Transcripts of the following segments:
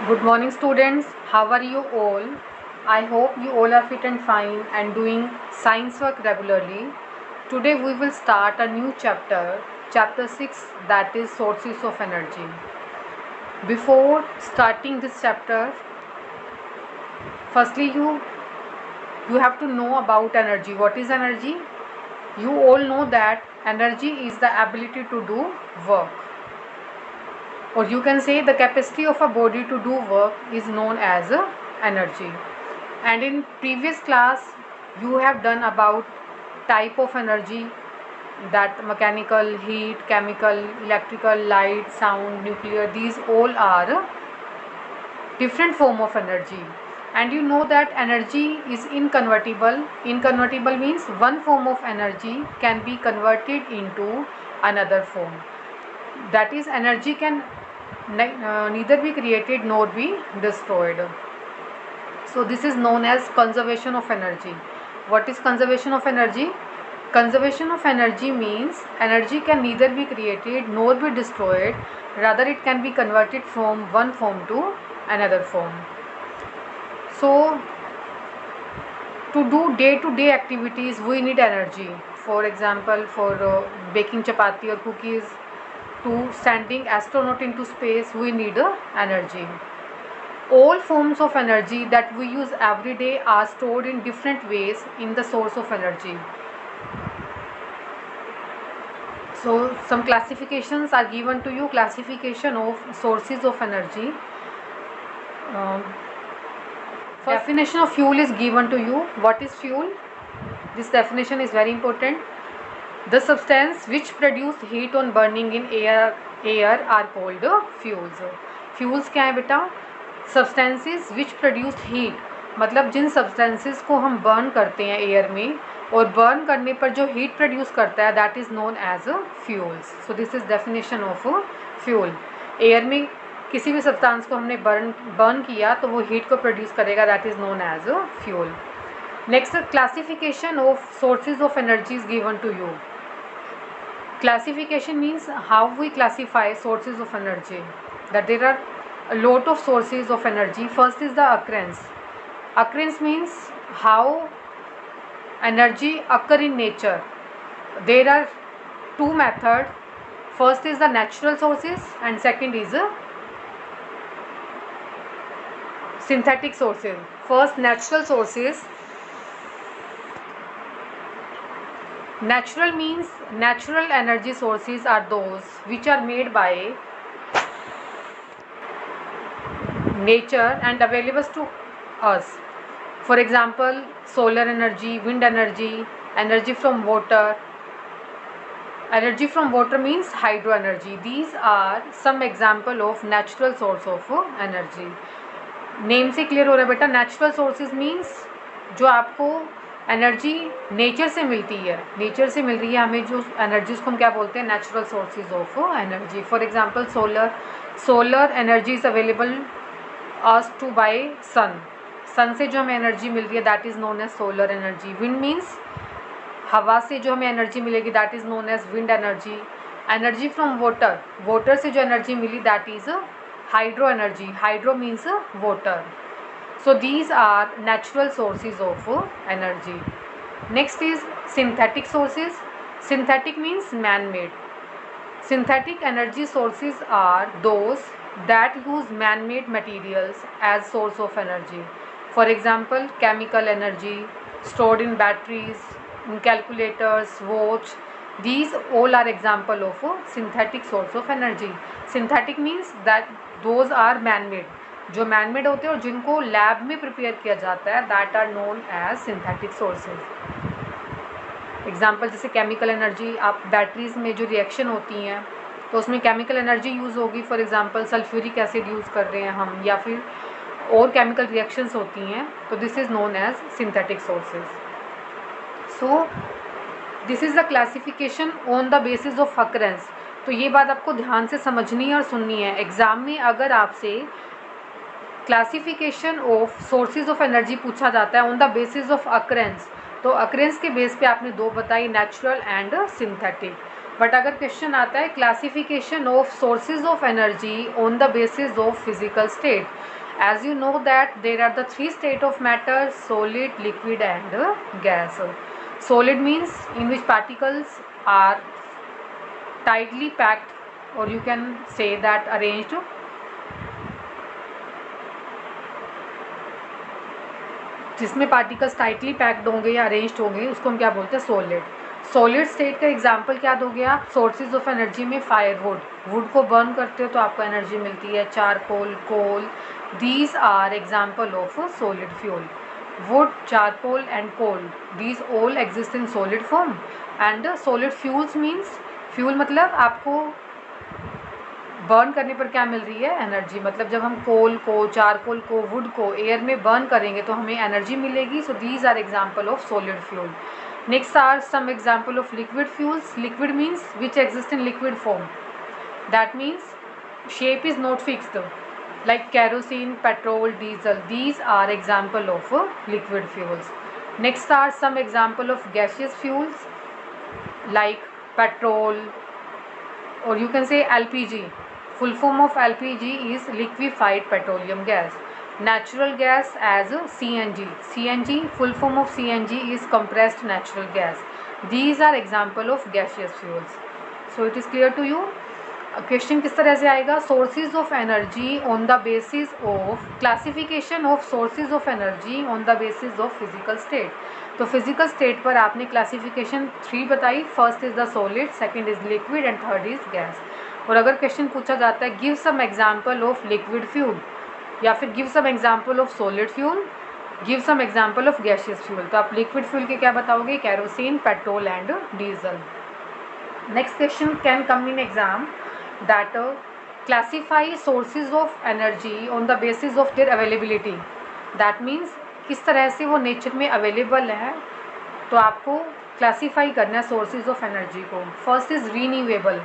Good morning, students. How are you all? I hope you all are fit and fine and doing science work regularly. Today we will start a new chapter 6, that is sources of energy. Before starting this chapter, firstly you have to know about energy. What is energy? You all know that energy is the ability to do work, or you can say the capacity of a body to do work is known as energy. And in previous class you have done about type of energy, that mechanical, heat, chemical, electrical, light, sound, nuclear, these all are different form of energy. And you know that energy is inconvertible. Inconvertible means one form of energy can be converted into another form. That is, energy can neither be created nor be destroyed. So this is known as conservation of energy. What is conservation of energy? Conservation of energy means energy can neither be created nor be destroyed, rather it can be converted from one form to another form. So to do day-to-day activities we need energy. For example, for baking chapati or cookies, to sending astronaut into space we need energy. All forms of energy that we use every day are stored in different ways in the source of energy. So some classifications are given to you. Classification of sources of energy. Definition of fuel is given to you. What is fuel? This definition is very important. The substance which produce heat on burning in air are called fuels. Fuels क्या है बेटा? Substances which produce heat, मतलब जिन substances को हम burn करते हैं air में और बर्न करने पर जो हीट प्रोड्यूस करता है that is known as fuels. So this is definition of fuel. Air में किसी भी सब्सटेंस को हमने बर्न किया तो वो हीट को प्रोड्यूस करेगा, that is known as fuel. Next, classification of sources of energy is given to you. Classification means how we classify sources of energy. That there are a lot of sources of energy. First is the occurrence. Occurrence means how energy occur in nature. There are two methods. First is the natural sources and second is synthetic sources. First, natural sources. Natural means natural energy sources are those which are made by nature and available to us. For example, solar energy, wind energy, energy from water. Energy from water means hydro energy. These are some example of natural source of energy. Name से clear हो रहा है बेटा. Natural sources means जो आपको energy nature से मिलती है, नेचर से मिल रही है हमें जो एनर्जी, उसको हम क्या बोलते हैं? Natural sources of energy. For example solar energy is available us to by sun. Sun से जो हमें एनर्जी मिल रही है that is known as solar energy. Wind means हवा से जो हमें एनर्जी मिलेगी that is known as wind energy. Energy from water, water से जो एनर्जी मिली that is hydro energy. Hydro means water. So these are natural sources of energy. Next is synthetic sources. Synthetic means man-made. Synthetic energy sources are those that use man-made materials as source of energy. For example, chemical energy stored in batteries, in calculators, watch. These all are example of synthetic source of energy. Synthetic means that those are man-made. जो man-made होते हैं और जिनको lab में prepare किया जाता है that are known as synthetic sources. Example जैसे केमिकल एनर्जी, आप बैटरीज में जो रिएक्शन होती हैं तो उसमें केमिकल एनर्जी यूज़ होगी. For example sulphuric acid use कर रहे हैं हम, या फिर और केमिकल रिएक्शंस होती हैं, तो this is known as synthetic sources. So this is the classification on the basis of occurrence. तो ये बात आपको ध्यान से समझनी है और सुननी है. एग्ज़ाम में अगर आपसे classification of sources of energy पूछा जाता है on the basis of occurrence, तो अकरेंस के बेस पे आपने दो बताई, नेचुरल एंड सिंथेटिक. बट अगर क्वेश्चन आता है classification of sources of energy on the basis of physical state, as you know that there are the three state of matter: solid, liquid and gas. Solid means in which particles are tightly packed, or you can say that arranged. जिसमें particles tightly packed होंगे या arranged होंगे उसको हम क्या बोलते हैं? Solid. Solid state का एग्जांपल क्या दोगे आप? सोर्सेज ऑफ एनर्जी में फायरवुड, वुड को बर्न करते हो तो आपको एनर्जी मिलती है. Charcoal, coal, these are example of a solid fuel. Wood, charcoal and coal, these all exist in solid form. And solid fuels means, fuel मतलब आपको बर्न करने पर क्या मिल रही है? एनर्जी. मतलब जब हम कोल को, चारकोल को, वुड को एयर में बर्न करेंगे तो हमें एनर्जी मिलेगी. So these are example of solid fuel. Next are some example of liquid fuels. Liquid means which exist in liquid form. That means shape is not fixed, like kerosene, petrol, diesel. These are example of liquid fuels. Next are some example of gaseous fuels like petrol, or you can say LPG. Full form of LPG is liquefied petroleum gas. Natural gas as CNG. CNG, full form of CNG is compressed natural gas. These are example of gaseous fuels. So it is clear to you. Question किस तरह से आएगा? Sources of energy on the basis of, classification of sources of energy on the basis of physical state. तो physical state पर आपने classification 3 बताई. First is the solid, second is liquid and third is gas. और अगर question पूछा जाता है give some example of liquid fuel, या फिर give some example of solid fuel, give some example of gaseous fuel, तो आप लिक्विड फ्यूल के क्या बताओगे? Kerosene, petrol and diesel. Next question can come in exam that classify sources of energy on the basis of their availability. That means किस तरह से वो nature में अवेलेबल है, तो आपको क्लासीफाई करना है सोर्सेज ऑफ एनर्जी को. First is renewable.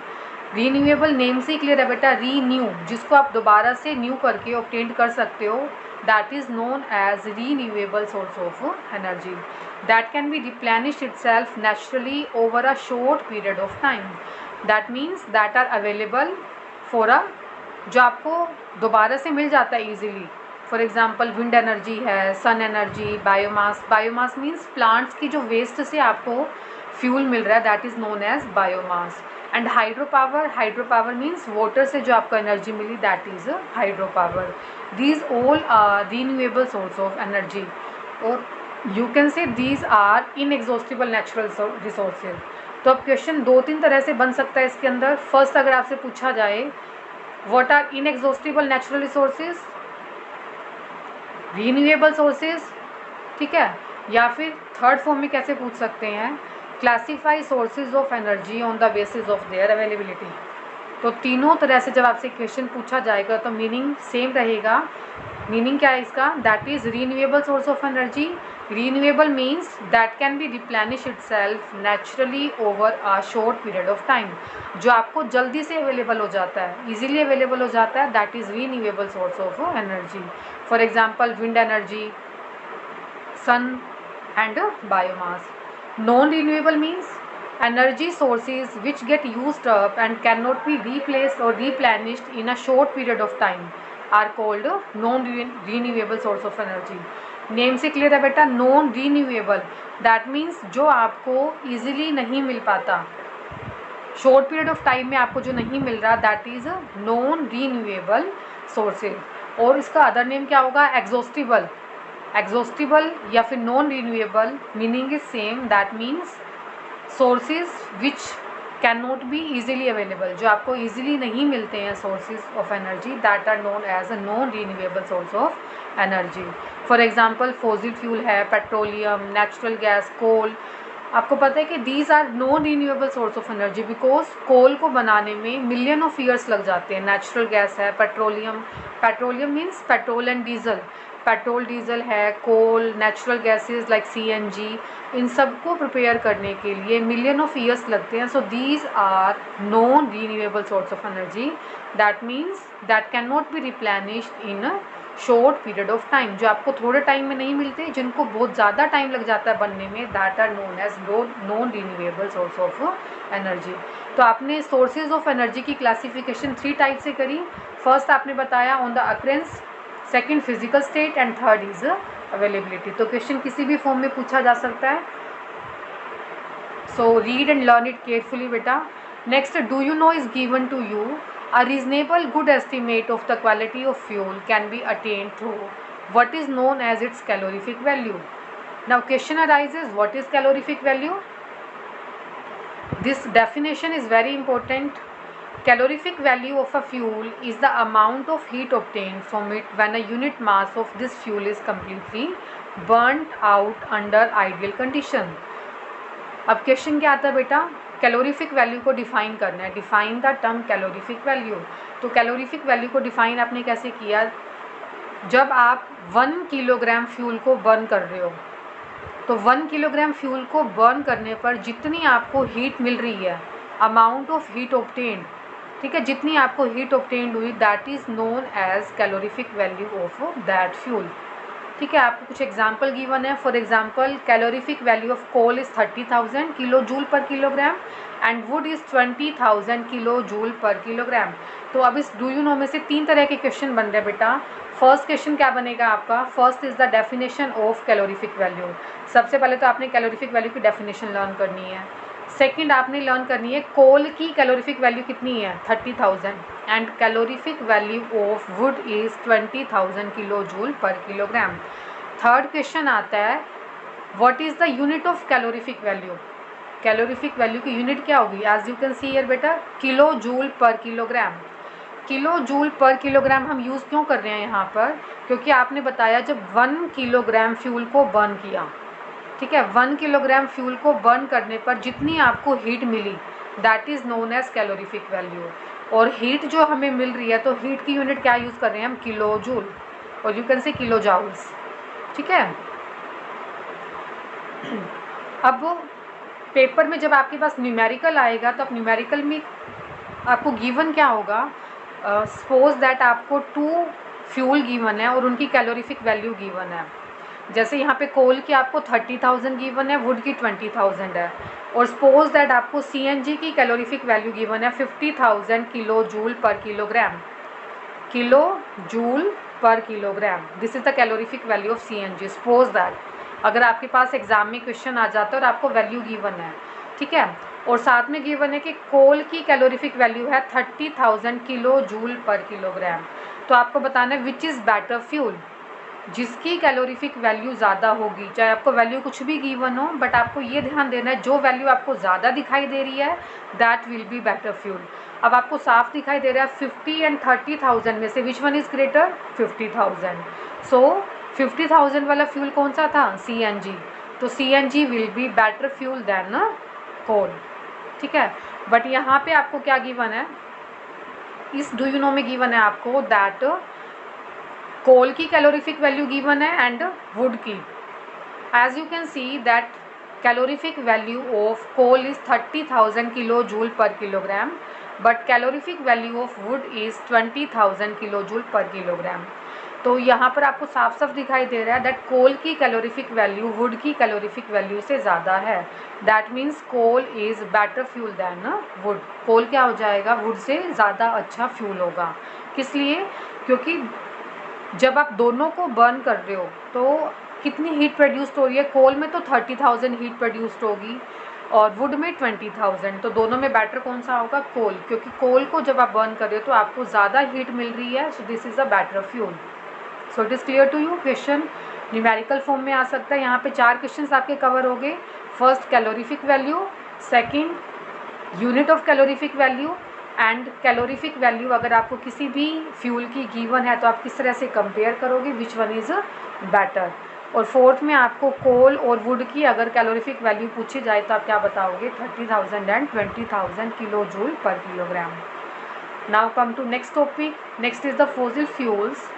Renewable name से क्लियर है बेटा, रीन्यू, जिसको आप दोबारा से न्यू करके ऑब्टेन कर सकते हो, that is known as renewable source of energy. That can be replenished itself naturally over a short period of time. That means that are available for a, जो आपको दोबारा से मिल जाता है easily. For example wind energy है, sun energy, biomass. Biomass means plants की जो वेस्ट से आपको फ्यूल मिल रहा है, that is known as biomass. And hydro power, hydro power means water से जो आपको एनर्जी मिली, that is hydro power. These all are renewable source of energy, और you can say these are inexhaustible natural resources. तो अब question 2-3 तरह से बन सकता है इसके अंदर. फर्स्ट अगर आपसे पूछा जाए what are inexhaustible natural resources, renewable sources, ठीक है, या फिर थर्ड फॉर्म में कैसे पूछ सकते हैं, classify sources of energy on the basis of their availability. तो तीनों तरह से जब आपसे क्वेश्चन पूछा जाएगा तो मीनिंग सेम रहेगा. मीनिंग क्या है इसका? That is renewable source of energy. Renewable means that can B replenish itself naturally over a short period of time. जो आपको जल्दी से अवेलेबल हो जाता है, इजीली अवेलेबल हो जाता है, that is renewable source of energy. For example wind energy, sun and biomass. Non renewable means energy sources which get used up and cannot be replaced or replenished in a short period of time are called non renewable source of energy. Name से clear है बेटा, non renewable, that means जो आपको easily नहीं मिल पाता, short period of time में आपको जो नहीं मिल रहा, that is non renewable sources. और इसका अदर नेम क्या होगा? एग्जॉस्टिबल. एग्जॉस्टिबल या फिर non renewable meaning is same. That means sources which can not be easily available, जो आपको ईजिली नहीं मिलते हैं sources of energy, that are known as a non renewable source of energy. For example fossil fuel है, petroleum, natural gas, coal. आपको पता है कि these are non renewable source of energy because coal को बनाने में मिलियन ऑफ ईयर्स लग जाते हैं. नेचुरल गैस है, petroleum, petroleum means petrol and diesel, petrol diesel है, कोल, नेचुरल गैसेस लाइक CNG, इन सब को प्रिपेयर करने के लिए मिलियन ऑफ ईयर्स लगते हैं. So these are non renewable source of energy. That means that can not be replenished in short period of time, जो आपको थोड़े टाइम में नहीं मिलते, जिनको बहुत ज़्यादा टाइम लग जाता है बनने में, that are known as non renewable source of energy. तो आपने सोर्सेज ऑफ एनर्जी की क्लासिफिकेशन 3 टाइप से करी। फर्स्ट आपने बताया on the occurrence, second physical state and third is availability. तो क्वेश्चन किसी भी फॉर्म में पूछा जा सकता है, so read and learn it carefully बेटा। Next, do you know is given to you, a reasonable good estimate of the quality of fuel can be attained through what is known as its calorific value. Now question arises, what is calorific value? This definition is very important. Calorific value of a fuel is the amount of heat obtained from it when a unit mass of this fuel is completely burnt out under ideal condition. अब question क्या आता है बेटा, calorific value को define करना है। Define the term calorific value. तो calorific value को डिफाइन आपने कैसे किया, जब आप 1 किलोग्राम फ्यूल को बर्न कर रहे हो, तो 1 किलोग्राम फ्यूल को बर्न करने पर जितनी आपको हीट मिल रही है, अमाउंट ऑफ हीट ऑब्टेन्ड, ठीक है, जितनी आपको हीट ऑब्टेन्ड हुई, that is known as calorific value of that fuel. ठीक है, आपको कुछ एग्जाम्पल गिवन है। For example, calorific value of coal is 30,000 kilo joule per kilogram and wood is 20,000 kilo joule per kilogram. तो अब इस do you know में से 3 तरह के क्वेश्चन बन रहे हैं बेटा। फर्स्ट क्वेश्चन क्या बनेगा आपका, first is the definition of calorific value. सबसे पहले तो आपने कैलोरीफिक वैल्यू की डेफिनेशन लर्न करनी है। सेकंड आपने लर्न करनी है कोल की कैलोरीफिक वैल्यू कितनी है, 30,000, and calorific value of wood is 20,000 kilo joule per kilogram. Third question आता है, what is the unit of calorific value. Calorific value की यूनिट क्या होगी, as you can see here बेटा, kilo joule per kilogram. Kilo joule per kilogram हम use क्यों कर रहे हैं यहाँ पर, क्योंकि आपने बताया जब 1 किलोग्राम फ्यूल को बर्न किया, ठीक है, 1 किलोग्राम फ्यूल को बर्न करने पर जितनी आपको हीट मिली, that is known as calorific value. और हीट जो हमें मिल रही है, तो हीट की यूनिट क्या यूज़ कर रहे हैं हम, किलो जूल, और यू कैन से किलो जाउल्स। ठीक है, अब पेपर में जब आपके पास न्यूमेरिकल आएगा, तो आप न्यूमेरिकल में आपको गिवन क्या होगा, सपोज दैट आपको 2 फ्यूल गिवन है और उनकी कैलोरीफिक वैल्यू गिवन है। जैसे यहाँ पे कोल की आपको 30,000 गिवन है, वुड की 20,000 है, और सपोज दैट आपको CNG की कैलोरीफिक वैल्यू गिवन है 50,000 kilo joule per kilogram, kilo joule per kilogram. This is the calorific value of CNG। Suppose that अगर आपके पास एग्जाम में क्वेश्चन आ जाता है और आपको वैल्यू गिवन है, ठीक है, और साथ में गिवन है कि कोल की कैलोरीफिक वैल्यू है 30,000 किलो जूल पर किलोग्राम, तो आपको बताना है विच इज़ बेटर फ्यूल, जिसकी कैलोरीफिक वैल्यू ज़्यादा होगी। चाहे आपको वैल्यू कुछ भी गिवन हो, बट आपको ये ध्यान देना है जो वैल्यू आपको ज़्यादा दिखाई दे रही है, that will be better fuel. अब आपको साफ दिखाई दे रहा है 50 एंड 30,000 में से which one is greater, 50,000। So 50,000 वाला फ्यूल कौन सा था, CNG। तो CNG will be better fuel than coal. ठीक है, बट यहाँ पे आपको क्या गिवन है, इस डू यू नो में गिवन है आपको दैट कोल की कैलोरीफिक वैल्यू गिवन है एंड वुड की। As you can see that calorific value of coal is 30,000 kilo joule per kilogram, but calorific value of wood is 20,000 kilo joule per kilogram. तो यहाँ पर आपको साफ साफ दिखाई दे रहा है दैट कोल की कैलोरीफिक वैल्यू वुड की कैलोरीफिक वैल्यू से ज़्यादा है। That means coal is better fuel than wood. Coal क्या हो जाएगा, वुड से ज़्यादा अच्छा फ्यूल होगा। किस लिए, क्योंकि जब आप दोनों को बर्न कर रहे हो तो कितनी हीट प्रोड्यूस्ड हो रही है, कोल में तो 30,000 हीट प्रोड्यूस्ड होगी और वुड में 20,000, तो दोनों में बेटर कौन सा होगा, कोल, क्योंकि कोल को जब आप बर्न कर रहे हो तो आपको ज़्यादा हीट मिल रही है, so this is a better fuel. So it is clear to you. Question numerical form में आ सकता है। यहाँ पे 4 क्वेश्चन आपके कवर हो गए। First calorific value, second unit of calorific value, and calorific value अगर आपको किसी भी फ्यूल की गिवन है तो आप किस तरह से कंपेयर करोगे, विच वन इज़ बेटर। और फोर्थ में आपको कोल और वुड की अगर कैलोरीफिक वैल्यू पूछी जाए तो आप क्या बताओगे, 30,000 and 20,000 kilo joule per kilogram. Now come to next topic. Next is the fossil fuels.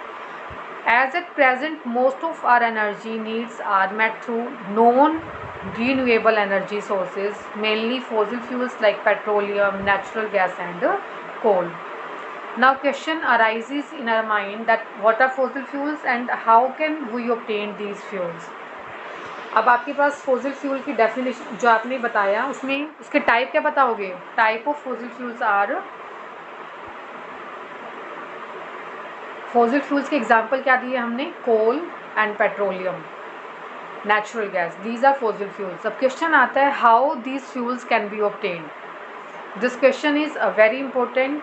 As at present, most of our energy needs are met through non-renewable energy sources, mainly fossil fuels like petroleum, natural gas and coal. Now question arises in our mind that what are fossil fuels and how can we obtain these fuels. अब आपके पास fossil fuel की definition जो आपने बताया उसमें उसके type क्या बताओगे? Type of fossil fuels are, fossil fuels के एग्जांपल क्या दिए हमने? Coal and petroleum, natural gas, these are fossil fuels. अब क्वेश्चन आता है how these fuels can be obtained. This question is a very important.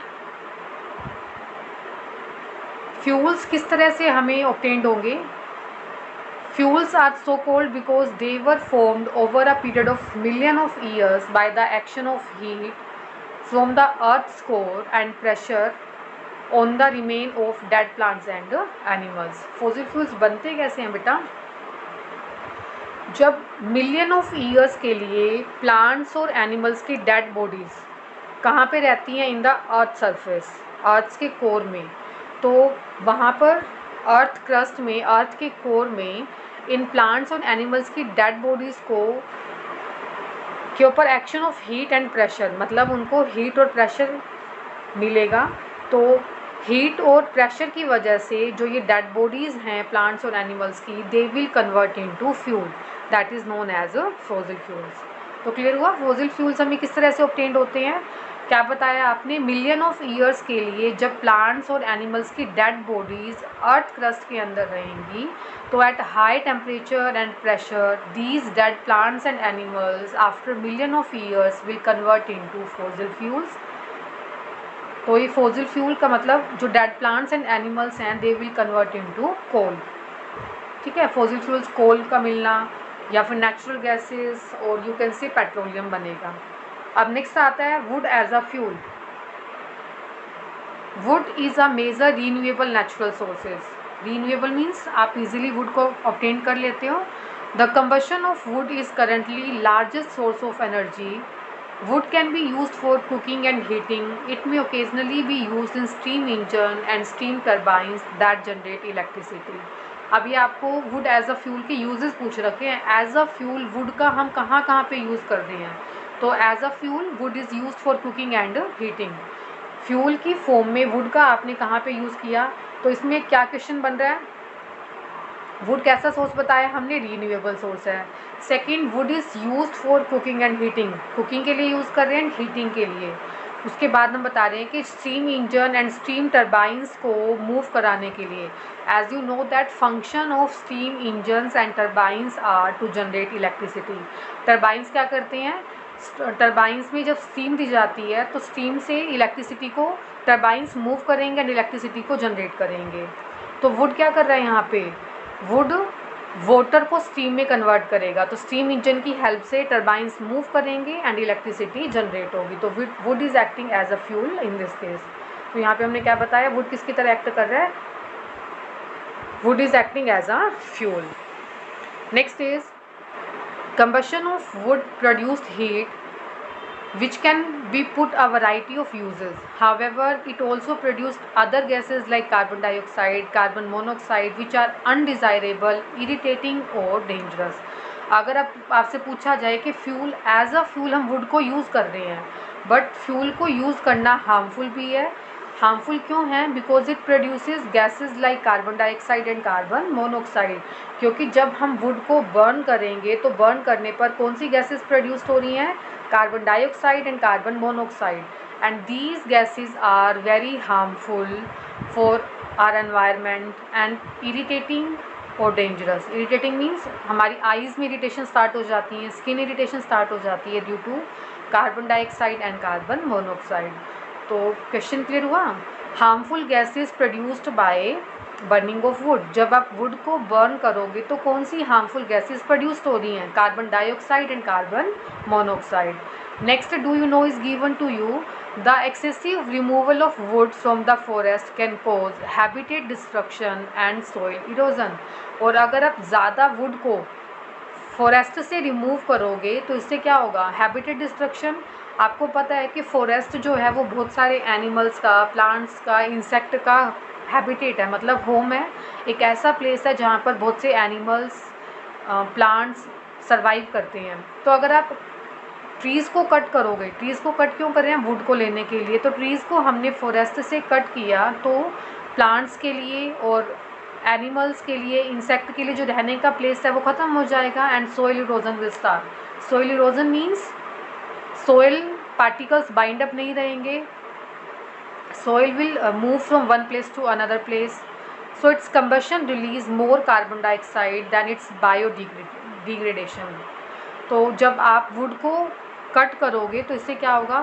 Fuels किस तरह से हमें ऑब्टेन्ड होंगे? Fuels are so called because they were formed over a period of million of years by the action of heat from the earth's core and pressure on the remain of dead plants and animals. Fossil fuels बनते कैसे हैं बेटा? जब million of years के लिए plants और animals की dead bodies कहाँ पे रहती हैं? इन द अर्थ सरफेस, अर्थ के कोर में. तो वहाँ पर अर्थ क्रस्ट में, अर्थ के कोर में इन प्लांट्स और एनिमल्स की डेड बॉडीज़ को के ऊपर action of heat and pressure, मतलब उनको हीट और प्रेशर मिलेगा. तो हीट और प्रेशर की वजह से जो ये डेड बॉडीज़ हैं प्लांट्स और एनिमल्स की, they will convert into fuel, that is known as fossil fuels. तो क्लियर हुआ फॉसिल फ्यूल्स हमें किस तरह से ऑब्टेन्ड होते हैं? क्या बताया आपने? मिलियन ऑफ ईयर्स के लिए जब प्लांट्स और एनिमल्स की डेड बॉडीज़ अर्थ क्रस्ट के अंदर रहेंगी तो at high temperature and pressure these dead plants and animals after million of years will convert into fossil fuels. तो ये फॉसिल फ्यूल का मतलब जो डेड प्लांट्स एंड एनिमल्स हैं they will convert into coal. ठीक है, फॉसिल फ्यूल्स कोल का मिलना या फिर नेचुरल गैसेस और यू कैन से पेट्रोलियम बनेगा. अब नेक्स्ट आता है wood as a fuel. Wood is a major renewable natural sources. Renewable means आप इजीली वुड को ऑब्टेन कर लेते हो. The combustion of wood is currently largest source of energy. Wood can be used for cooking and heating. It may occasionally be used in steam engine and steam turbines that generate electricity. अभी आपको wood as a fuel के uses पूछ रखे हैं. As a fuel wood का हम कहाँ कहाँ पे यूज़ करते हैं? तो as a fuel wood is used for cooking and heating. Fuel की फॉर्म में वुड का आपने कहाँ पे यूज़ किया? तो इसमें क्या क्वेश्चन बन रहा है? वुड कैसा सोर्स बताया हमने? रीन्यूएबल सोर्स है. Second, would is used for cooking and heating. Cooking के लिए यूज़ कर रहे हैं, हीटिंग के लिए. उसके बाद हम बता रहे हैं कि steam engine and steam turbines को मूव कराने के लिए. As you know that function of steam engines and turbines are to generate electricity. Turbines क्या करते हैं? टरबाइंस में जब स्टीम दी जाती है तो स्टीम से इलेक्ट्रिसिटी को टरबाइंस मूव करेंगे एंड इलेक्ट्रिसिटी को जनरेट करेंगे. तो वुड क्या कर रहा है यहाँ पे? वुड वाटर को स्टीम में कन्वर्ट करेगा. तो स्टीम इंजन की हेल्प से टरबाइंस मूव करेंगे एंड इलेक्ट्रिसिटी जनरेट होगी. तो wood is acting as a fuel in this case. तो यहाँ पे हमने क्या बताया? वुड किसकी तरह एक्ट कर रहा है? Wood is acting as a fuel. Next is combustion of wood produced heat which can be put a variety of uses. However, it also produced other gases like carbon dioxide, carbon monoxide which are undesirable, irritating और dangerous. अगर आपसे पूछा जाए कि fuel as a fuel हम would को use कर रहे हैं, बट फ्यूल को यूज़ करना हार्मफुल भी है. हार्मफुल क्यों है? Because it produces gases like carbon dioxide and carbon monoxide. क्योंकि जब हम वुड को बर्न करेंगे तो बर्न करने पर कौन सी गैसेस प्रोड्यूस हो रही हैं? Carbon dioxide and carbon monoxide. And these gases are very harmful for our environment and irritating और डेंजरस. इरिटेटिंग मीन्स हमारी आइज़ में इरिटेशन स्टार्ट हो जाती है, स्किन इरिटेशन स्टार्ट हो जाती है due to carbon dioxide and carbon monoxide. तो क्वेश्चन क्लियर हुआ? Harmful gases produced by burning of wood. जब आप वुड को बर्न करोगे तो कौन सी हार्मफुल गैसेस प्रोड्यूस्ड हो रही हैं? Carbon dioxide and carbon monoxide. Next, do you know is given to you the excessive removal of wood from the forest can cause habitat destruction and soil erosion. और अगर आप ज़्यादा would को forest से remove करोगे तो इससे क्या होगा? Habitat destruction. आपको पता है कि फॉरेस्ट जो है वो बहुत सारे एनिमल्स का, प्लांट्स का, इंसेक्ट का हैबिटेट है, मतलब होम है. एक ऐसा प्लेस है जहाँ पर बहुत से एनिमल्स, प्लांट्स सर्वाइव करते हैं. तो अगर आप ट्रीज़ को कट करोगे, ट्रीज़ को कट क्यों कर रहे हैं? वुड को लेने के लिए। तो ट्रीज़ को हमने फॉरेस्ट से कट किया तो प्लांट्स के लिए और एनिमल्स के लिए, इंसेक्ट के लिए जो रहने का प्लेस है वो ख़त्म हो जाएगा and soil erosion will start. Soil erosion means soil particles bind up नहीं रहेंगे, soil will move from one place to another place, so its combustion release more carbon dioxide than its biodegradation। तो जब आप would को cut करोगे तो इससे क्या होगा?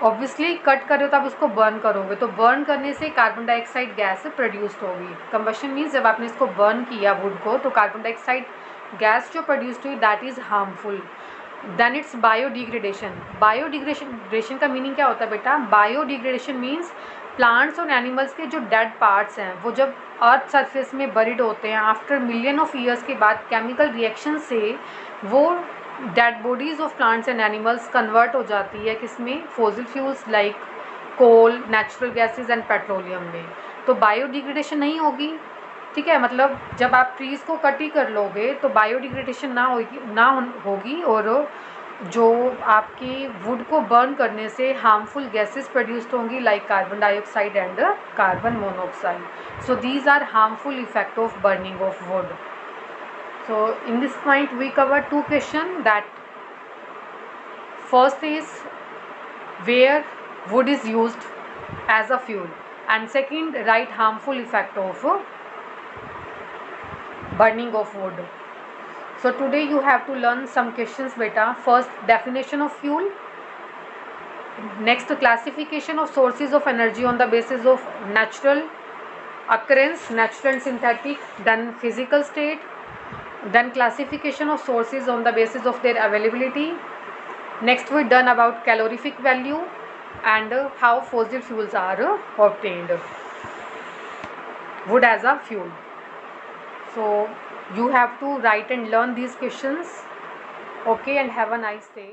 ऑब्वियसली कट कर रहे हो तो आप उसको बर्न करोगे, तो बर्न करने से कार्बन डाइऑक्साइड गैस प्रोड्यूस्ड होगी। कंबशन मीन्स जब आपने इसको बर्न किया वुड को तो कार्बन डाइऑक्साइड गैस जो प्रोड्यूस्ड हुई that is harmful. Then it's biodegradation. Biodegradation का मीनिंग क्या होता है बेटा? बायोडिग्रेडेशन मीन्स प्लांट्स और एनिमल्स के जो डेड पार्ट्स हैं वो जब अर्थ सरफेस में बरीड होते हैं, आफ्टर मिलियन ऑफ ईयर्स के बाद केमिकल रिएक्शन से वो dead bodies of plants and animals convert हो जाती है किसमें? Fossil fuels like coal, natural gases and petroleum में। तो बायोडिग्रेडेशन नहीं होगी, ठीक है। मतलब जब आप ट्रीज़ को कट ही कर लोगे तो बायोडिग्रेडेशन ना होगी और जो आपकी वुड को बर्न करने से हार्मफुल गैसेस प्रोड्यूस्ड होंगी like carbon dioxide and carbon monoxide. So these are harmful effect of burning of wood. So in this point we cover two questions, that first is where wood is used as a fuel, and second write harmful effect of burning of wood. So today you have to learn some questions beta. First, definition of fuel, next classification of sources of energy on the basis of natural occurrence, natural and synthetic, then physical state, then classification of sources on the basis of their availability. Next we done about calorific value and how fossil fuels are obtained, wood as a fuel. So you have to write and learn these questions. Okay, and have a nice day.